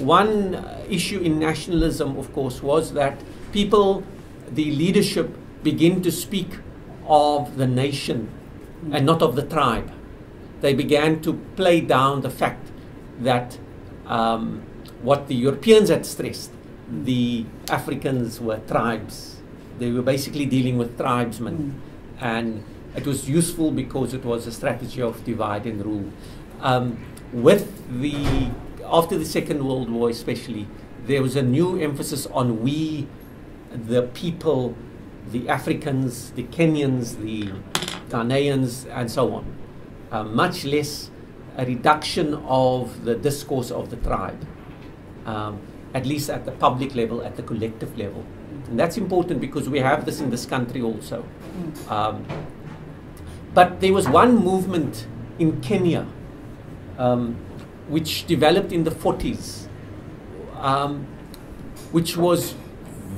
one issue in nationalism, of course, was that people, the leadership, begin to speak of the nation and not of the tribe. They began to play down the fact that what the Europeans had stressed, the Africans were tribes. They were basically dealing with tribesmen. And it was useful because it was a strategy of divide and rule. After the Second World War especially, there was a new emphasis on we, the people, the Africans, the Kenyans, the Ghanaians, and so on. Much less a reduction of the discourse of the tribe, at least at the public level, at the collective level. And that's important because we have this in this country also. But there was one movement in Kenya which developed in the 40s, which was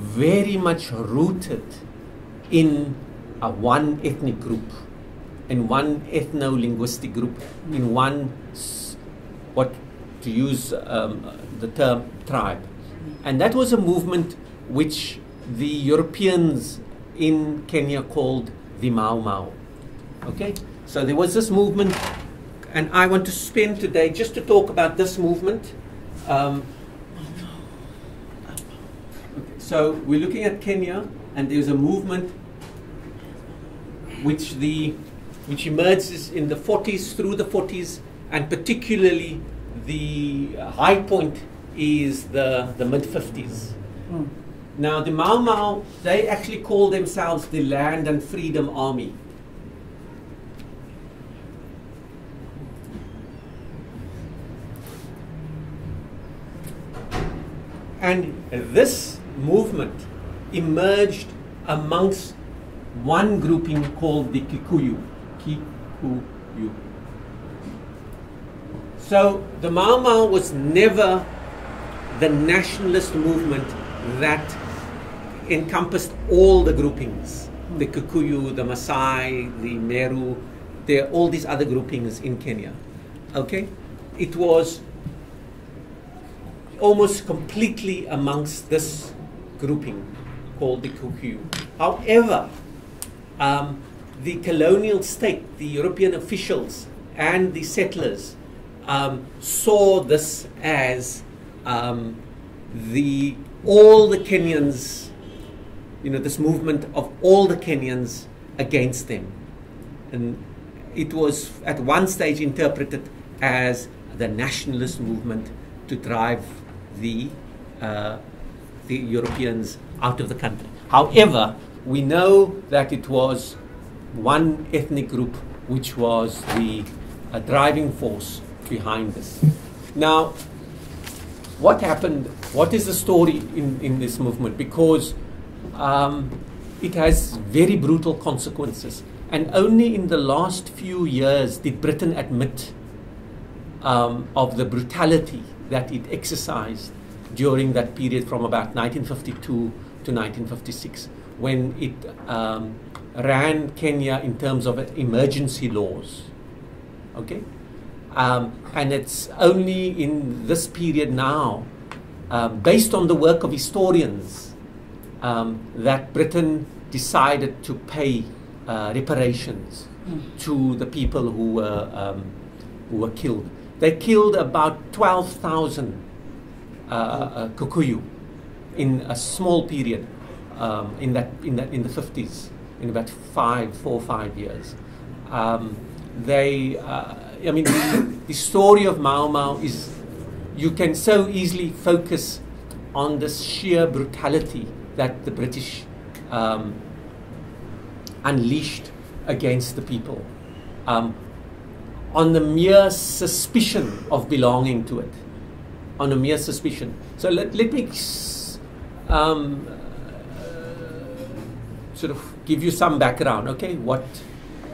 very much rooted in one ethnic group, in one ethno-linguistic group, in one, to use the term, tribe. And that was a movement which the Europeans in Kenya called the Mau Mau. Okay, so there was this movement, and I want to spend today just to talk about this movement. So we're looking at Kenya, and there's a movement which emerges in the 40s, through the 40s, and particularly the high point is the mid-50s. Now the Mau Mau, they actually call themselves the Land and Freedom Army. And this movement emerged amongst one grouping called the Kikuyu. Kikuyu. So the Mau Mau was never the nationalist movement that encompassed all the groupings. The Kikuyu, the Maasai, the Meru, there are all these other groupings in Kenya. Okay? It was almost completely amongst this grouping called the Kikuyu. However, the colonial state, the European officials and the settlers saw this as all the Kenyans, this movement of all the Kenyans against them. And it was at one stage interpreted as the nationalist movement to drive the Europeans out of the country. However, we know that it was one ethnic group which was the driving force behind this. Now, what happened? What is the story in this movement? Because it has very brutal consequences. And only in the last few years did Britain admit of the brutality that it exercised during that period from about 1952 to 1956, when it ran Kenya in terms of emergency laws. Okay? And it's only in this period now, based on the work of historians, that Britain decided to pay reparations to the people who were killed. They killed about 12,000 Kikuyu in a small period in the 50s, in about 4 or 5 years. The story of Mau Mau is, you can so easily focus on this sheer brutality that the British unleashed against the people, on the mere suspicion of belonging to it, on a mere suspicion. So let me sort of give you some background, okay, what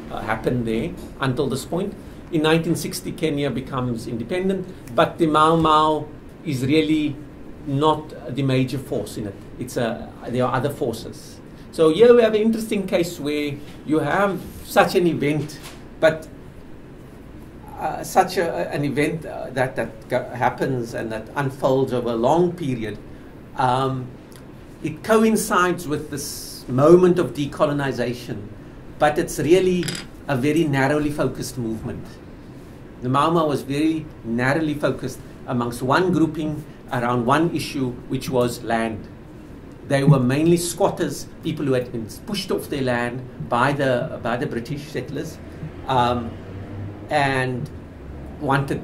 happened there until this point. In 1960, Kenya becomes independent, but the Mau Mau is really not the major force in it. There are other forces. So here we have an interesting case where you have such an event, but such an event that happens and that unfolds over a long period, it coincides with this moment of decolonization, but it's really a very narrowly focused movement. The Mau Mau was very narrowly focused amongst one grouping around one issue, which was land. They were mainly squatters, people who had been pushed off their land by the British settlers, and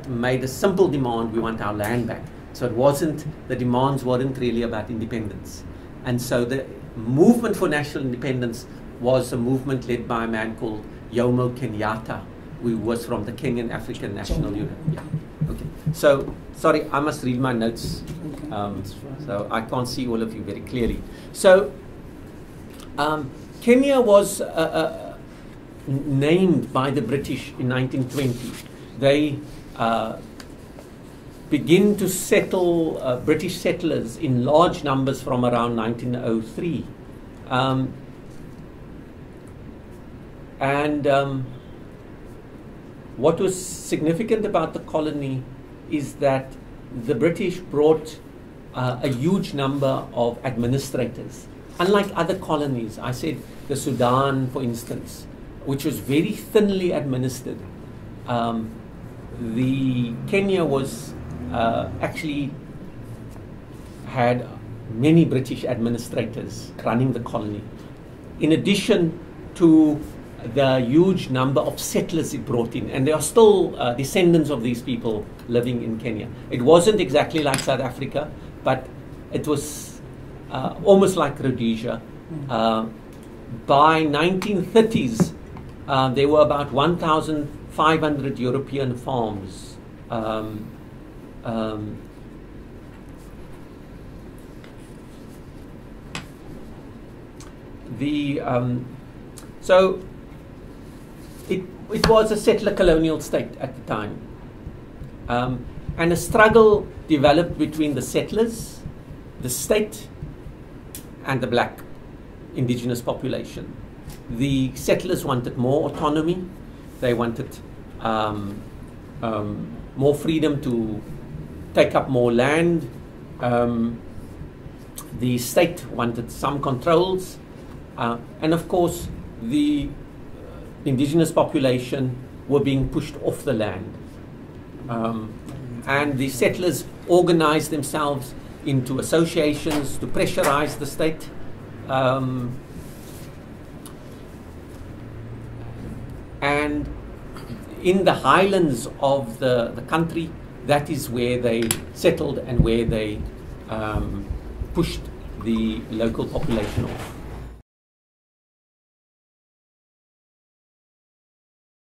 made a simple demand: we want our land back. So the demands weren't really about independence. And so the movement for national independence was a movement led by a man called Jomo Kenyatta, who was from the Kenyan African National Union. Yeah. Okay. So, sorry, I must read my notes. So I can't see all of you very clearly. So, Kenya was named by the British in 1920. They begin to settle British settlers in large numbers from around 1903. What was significant about the colony is that the British brought a huge number of administrators. Unlike other colonies, I said the Sudan, for instance, which was very thinly administered, the Kenya was actually had many British administrators running the colony, in addition to the huge number of settlers it brought in. And there are still descendants of these people living in Kenya. It wasn't exactly like South Africa, but it was almost like Rhodesia. By 1930s, there were about 1,500 European farms. So it was a settler colonial state at the time. And a struggle developed between the settlers, the state, and the black indigenous population. The settlers wanted more autonomy. They wanted more freedom to take up more land. The state wanted some controls. And of course, the indigenous population were being pushed off the land. And the settlers organized themselves into associations to pressurize the state. And in the highlands of the country, that is where they settled and where they pushed the local population off.